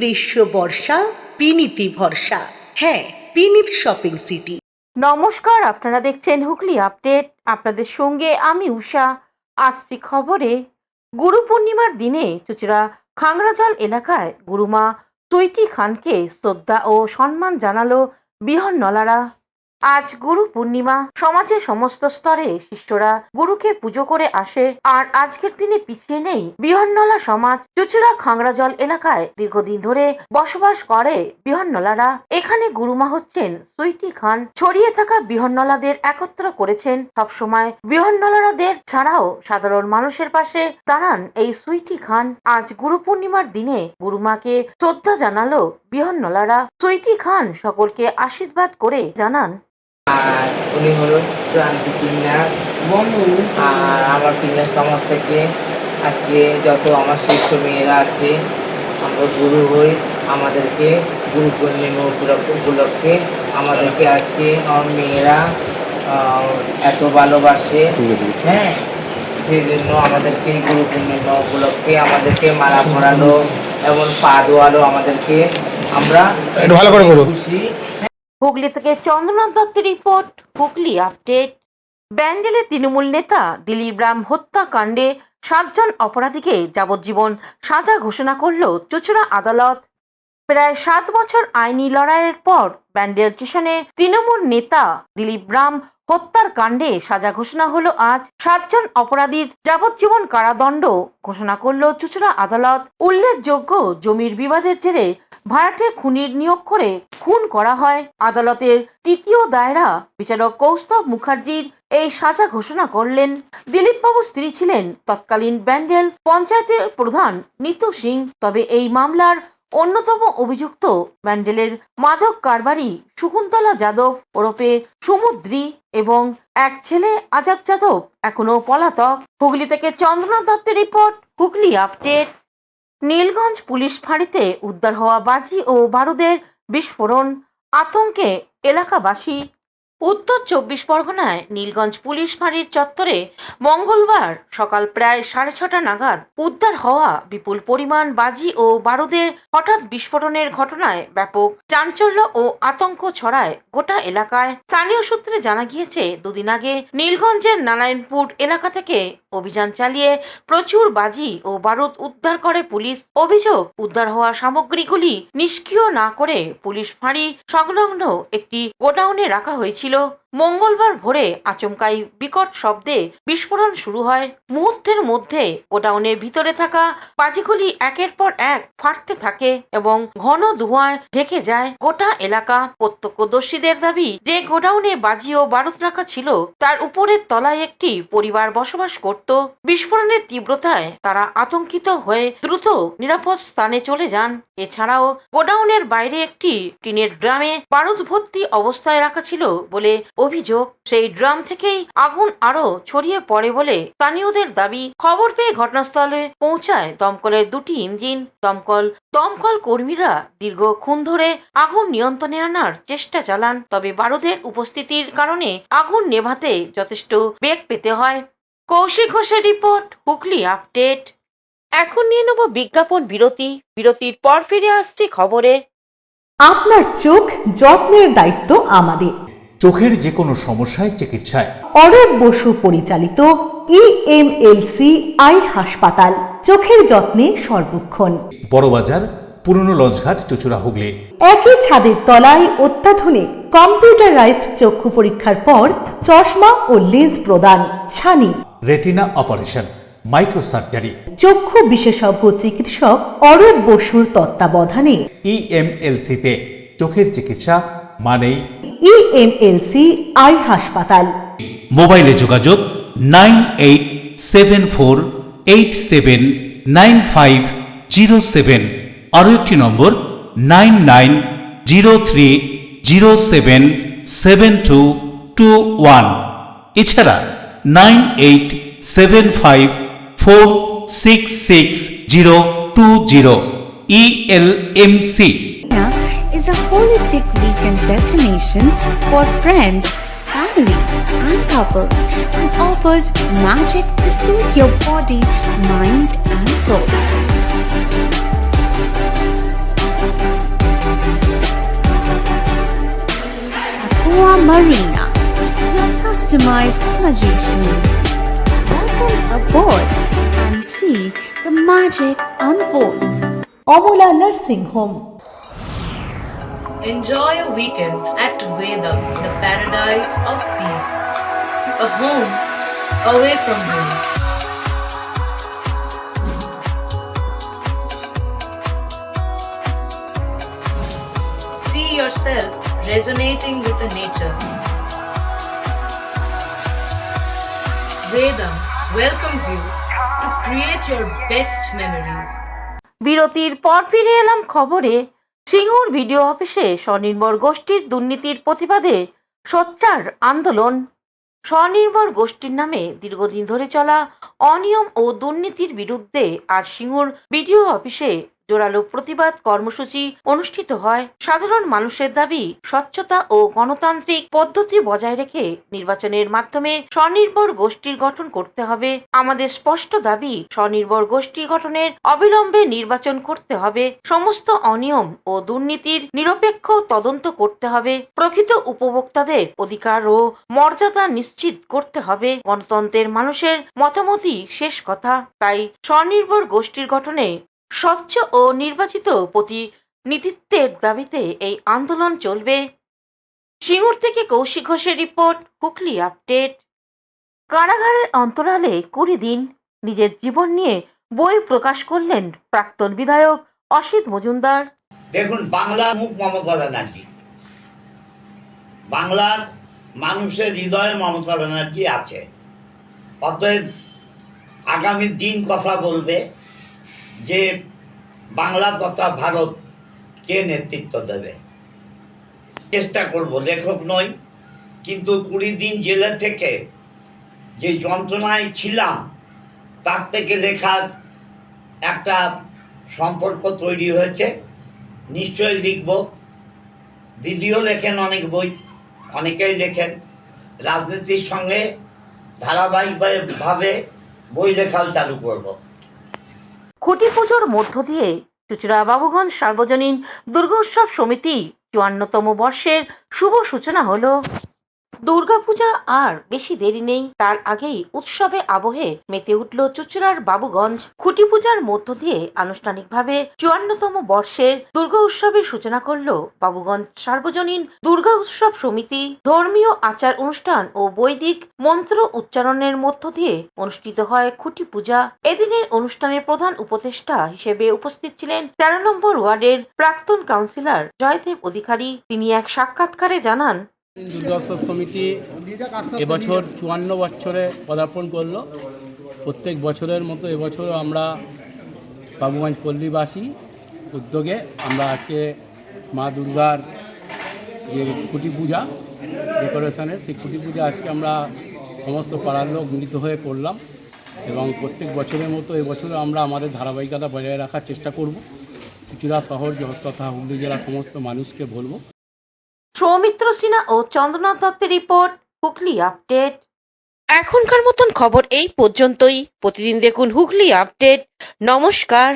গ্রীষ্ম বর্ষা বিনীতি ভরসা। হ্যাঁ, বিনীত শপিং সিটি। নমস্কার, আপনারা দেখছেন হুগলি আপডেট। আপনাদের সঙ্গে আমি উষা। আসছি খবরে। গুরু পূর্ণিমার দিনে চুঁচুড়া খাংরাজল এলাকায় গুরুমা সুইটি খানকে শ্রদ্ধা ও সম্মান জানালো বিহন্নলারা। আজ গুরু পূর্ণিমা। সমাজের সমস্ত স্তরে শিষ্যরা গুরুকে পুজো করে আসে, আর আজকের দিনে পিছিয়ে নেই বিহন্নলা সমাজ। চুঁচুড়া খাংরাজল এলাকায় দীর্ঘদিন ধরে বসবাস করে বিহন্নলারা। এখানে গুরুমা হচ্ছেন সুইটি খান। ছড়িয়ে থাকা বিহন্নলাদের একত্র করেছেন। সবসময় বিহন্নলাদের ছাড়াও সাধারণ মানুষের পাশে দাঁড়ান এই সুইটি খান। আজ গুরু পূর্ণিমার দিনে গুরুমাকে শ্রদ্ধা জানালো বিহন্নলারা। সুইটি খান সকলকে আশীর্বাদ করে জানান, আর উনি হলো ক্রান্তি কিন্নার। আর আমার কিন্নার সমাজ থেকে আজকে যত আমার শিষ্য মেয়েরা আছে আমরা গুরু হই। আমাদেরকে গুরু পূর্ণিমা উপলক্ষে আমাদেরকে আজকে আমার মেয়েরা এত ভালোবাসে, হ্যাঁ, সেই জন্য আমাদেরকে গুরু পূর্ণিমা উপলক্ষে আমাদেরকে মালা পরালো এবং পা ধোয়ালো আমাদেরকে। আমরা ভালো করে খুশি। হুগলি থেকে চন্দ্রনাথ দত্তের রিপোর্ট, হুগলি আপডেট। ব্যান্ডেলের তৃণমূল নেতা দিলীপ রাম হত্যাকাণ্ডে 7 জন অপরাধীকে যাবজ্জীবন সাজা ঘোষণা করল চুঁচুড়া আদালত। প্রায় 7 বছর আইনি লড়াইয়ের পর ব্যান্ডেল স্টেশনে তৃণমূল নেতা দিলীপ রাম হত্যার কাণ্ডে সাজা ঘোষণা হলো আজ। 7 জন অপরাধীর যাবজ্জীবন কারাদণ্ড ঘোষণা করল চুঁচুড়া আদালত। উল্লেখযোগ্য, জমির বিবাদের জেরে ভাড়াটে খুনির নিয়োগ করে খুন করা হয়। আদালতের তৃতীয় দায়রা বিচারক কৌস্তব মুখার্জির এই সাজা ঘোষণা করলেন। দিলীপ বাবুর স্ত্রী ছিলেন তৎকালীন ব্যান্ডেল পঞ্চায়েতের প্রধান নিতু সিং। তবে এই মামলার অন্যতম অভিযুক্ত ব্যান্ডেলের মাদক কারবারি শকুন্তলা যাদব ওরফে সমুদ্রী এবং এক ছেলে আজাদ যাদব এখনো পলাতক। হুগলি থেকে চন্দ্রনাথ দত্তের report, Hooghly update. Nilganj police ফাঁড়িতে উদ্ধার হওয়া বাজি ও বারুদের বিস্ফোরণ, আতঙ্কে এলাকাবাসী। উত্তর 24 পরগনায় নীলগঞ্জ পুলিশ ফাঁড়ির চত্বরে মঙ্গলবার সকাল প্রায় 6:30 নাগাদ উদ্ধার হওয়া বিপুল পরিমাণ বাজি ও বারুদের হঠাৎ বিস্ফোরণের ঘটনায় ব্যাপক চাঞ্চল্য ও আতঙ্ক ছড়ায় গোটা এলাকায়। স্থানীয় সূত্রে জানা গিয়েছে, 2 দিন আগে নীলগঞ্জের নারায়ণপুর এলাকা থেকে অভিযান চালিয়ে প্রচুর বাজি ও বারুদ উদ্ধার করে পুলিশ। অভিযোগ, উদ্ধার হওয়া সামগ্রীগুলি নিষ্ক্রিয় না করে পুলিশ ফাঁড়ি সংলগ্ন একটি গোডাউনে রাখা হয়েছিল। মঙ্গলবার ভোরে আচমকাই বিকট শব্দে বিস্ফোরণ শুরু হয়। মুহূর্তের মধ্যে গোডাউনের ভিতরে থাকা বাজিগুলি একের পর এক ফাটতে থাকে এবং ঘন ধোঁয়ায় ঢেকে যায় গোটা এলাকা। প্রত্যক্ষদর্শীদের দাবি যে গোডাউনে বাজি ও বারুদ রাখা ছিল তার উপরের তলায় একটি পরিবার বসবাস করত। বিস্ফোরণের তীব্রতায় তারা আতঙ্কিত হয়ে দ্রুত নিরাপদ স্থানে চলে যান। এছাড়াও গোডাউনের বাইরে একটি টিনের ড্রামে বারুদ ভর্তি অবস্থায় রাখা ছিল বলে অভিযোগ। সেই ড্রাম থেকেই আগুন আরো ছড়িয়ে পড়ে বলে স্থানীয়দের দাবি। খবর পেয়ে ঘটনাস্থলে পৌঁছায় দমকলের 2টি ইঞ্জিন। দমকল কর্মীরা দীর্ঘক্ষণ ধরে আগুন নিয়ন্ত্রণে আনার চেষ্টা চালান, তবে বারুদের উপস্থিতির কারণে আগুন নেভাতে যথেষ্ট বেগ পেতে হয়। কৌশিক ঘোষের রিপোর্ট, হুগলি আপডেট। এখন নিয়ে নেব বিজ্ঞাপন বিরতি। বিরতির পর ফিরে আসছি খবরে। আপনার চোখ যত্নের দায়িত্ব আমাদের। চোখের যে কোনো সমস্যায় চিকিৎসায় অরূপ বসু পরিচালিত ইএমএলসি আই হাসপাতাল, চোখের যত্নে সর্বক্ষণ। বড়বাজার, পুরনো লঞ্চঘাট, চুঁচুড়া, হুগলি। একই ছাদের তলায় অত্যাধুনিক কম্পিউটারাইজড চক্ষু পরীক্ষার পর চশমা ও লেন্স প্রদান, ছানি, রেটিনা অপারেশন, মাইক্রো সার্জারি। চক্ষু বিশেষজ্ঞ চিকিৎসক অরূপ বসুর তত্ত্বাবধানে ইএমএলসিতে চোখের চিকিৎসা মানেই ইএমএলসি আই হাসপাতাল। মোবাইলে যোগাযোগ 9874879507। আরও একটি নম্বর 9903077221। এছাড়া 9875466020। ELMC is a holistic weekend destination for friends, family and couples and offers magic to soothe your body, mind and soul. Aqua Marina, your customized magician. Welcome aboard and see the magic unfold. Amala nursing home. Enjoy a weekend at Vedam, the paradise of peace. A home away from home. See yourself resonating with the nature. Vedam welcomes you to create your best memories. বিরতির পর ফিরে এলাম খবরে। Singur video অফিসে স্বনির্ভর গোষ্ঠীর দুর্নীতির প্রতিবাদে সোচ্চার আন্দোলন। স্বনির্ভর গোষ্ঠীর নামে দীর্ঘদিন ধরে চলা অনিয়ম ও দুর্নীতির বিরুদ্ধে আজ সিঙ্গুর ভিডিও অফিসে জোরালো প্রতিবাদ কর্মসূচি অনুষ্ঠিত হয়। সাধারণ মানুষের দাবি স্বচ্ছতা ও গণতান্ত্রিক পদ্ধতি বজায় রেখে নির্বাচনের মাধ্যমে স্বনির্ভর গোষ্ঠীর গঠন করতে হবে। আমাদের স্পষ্ট দাবি স্বনির্ভর গোষ্ঠী গঠনের অবিলম্বে নির্বাচন করতে হবে। সমস্ত অনিয়ম ও দুর্নীতির নিরপেক্ষ তদন্ত করতে হবে। প্রকৃত উপভোক্তাদের অধিকার ও মর্যাদা নিশ্চিত করতে হবে। গণতন্ত্রের মানুষের মতামতই শেষ কথা। তাই স্বনির্ভর গোষ্ঠীর গঠনে স্বচ্ছ ও নির্বাচিত প্রতিনিধিত্বের দাবিতে এই আন্দোলন চলবে। সিঙ্গুর থেকে কৌশিক ঘোষের রিপোর্ট, হুগলি আপডেট। কারাগারের অন্তরালে 20 দিন নিজের জীবন নিয়ে বই প্রকাশ করলেন প্রাক্তন বিধায়ক অসিত মজুমদার। দেখুন, বাংলার মুখ মমতা ব্যানার্জি, বাংলার মানুষের হৃদয়ে মমতা ব্যানার্জি আছে। অতএব আগামী দিন কথা বলবে যে বাংলা তথা ভারত কে নেতৃত্ব দেবে। চেষ্টা করব, লেখক নই, কিন্তু 20 দিন জেলে থেকে যে যন্ত্রণায় ছিলাম তার থেকে লেখার একটা সম্পর্ক তৈরি হয়েছে। নিশ্চয়ই লিখব। দিদিও লেখেন অনেক বই, অনেকেই লেখেন। রাজনীতির সঙ্গে ধারাবাহিকভাবে বই লেখাও চালু করব। খুঁটি পুজোর মধ্য দিয়ে চুঁচুড়া বাবুগঞ্জ সার্বজনীন দুর্গোৎসব সমিতি 54তম বর্ষের শুভ সূচনা হলো। দুর্গাপূজা আর বেশি দেরি নেই, তার আগেই উৎসবে আবহে মেতে উঠল চুঁচুড়ার বাবুগঞ্জ। খুঁটি পূজার মধ্য দিয়ে আনুষ্ঠানিকভাবে 54তম বর্ষের দুর্গা উৎসবের সূচনা করল বাবুগঞ্জ সার্বজনীন দুর্গা উৎসব সমিতি। ধর্মীয় আচার অনুষ্ঠান ও বৈদিক মন্ত্র উচ্চারণের মধ্য দিয়ে অনুষ্ঠিত হয় খুঁটি পূজা। এদিনের অনুষ্ঠানের প্রধান উপদেষ্টা হিসেবে উপস্থিত ছিলেন 13 নম্বর ওয়ার্ডের প্রাক্তন কাউন্সিলর জয়দেব অধিকারী। তিনি এক সাক্ষাৎকারে জানান, দুর্গোৎসব সমিতি এবছর 54 বছরে পদার্পণ করলো। প্রত্যেক বছরের মতো এবছরও আমরা বাবুগঞ্জ পল্লীবাসী উদ্যোগে আমরা আজকে মা দুর্গার যে খুঁটি পূজা ডেকোরেশনের, সেই খুঁটি পূজা আজকে আমরা সমস্ত পাড়ার লোক মিলিত হয়ে করলাম এবং প্রত্যেক বছরের মতো এবছরও আমরা আমাদের ধারাবাহিকতা বজায় রাখার চেষ্টা করব। চুঁচুড়া শহর তথা হুগলি জেলার সমস্ত মানুষকে বলবো। সৌমিত্র সিনহা ও চন্দ্রনাথ দত্তের রিপোর্ট, হুগলি আপডেট। এখনকার মতন খবর এই পর্যন্তই। প্রতিদিন দেখুন হুগলি আপডেট। নমস্কার।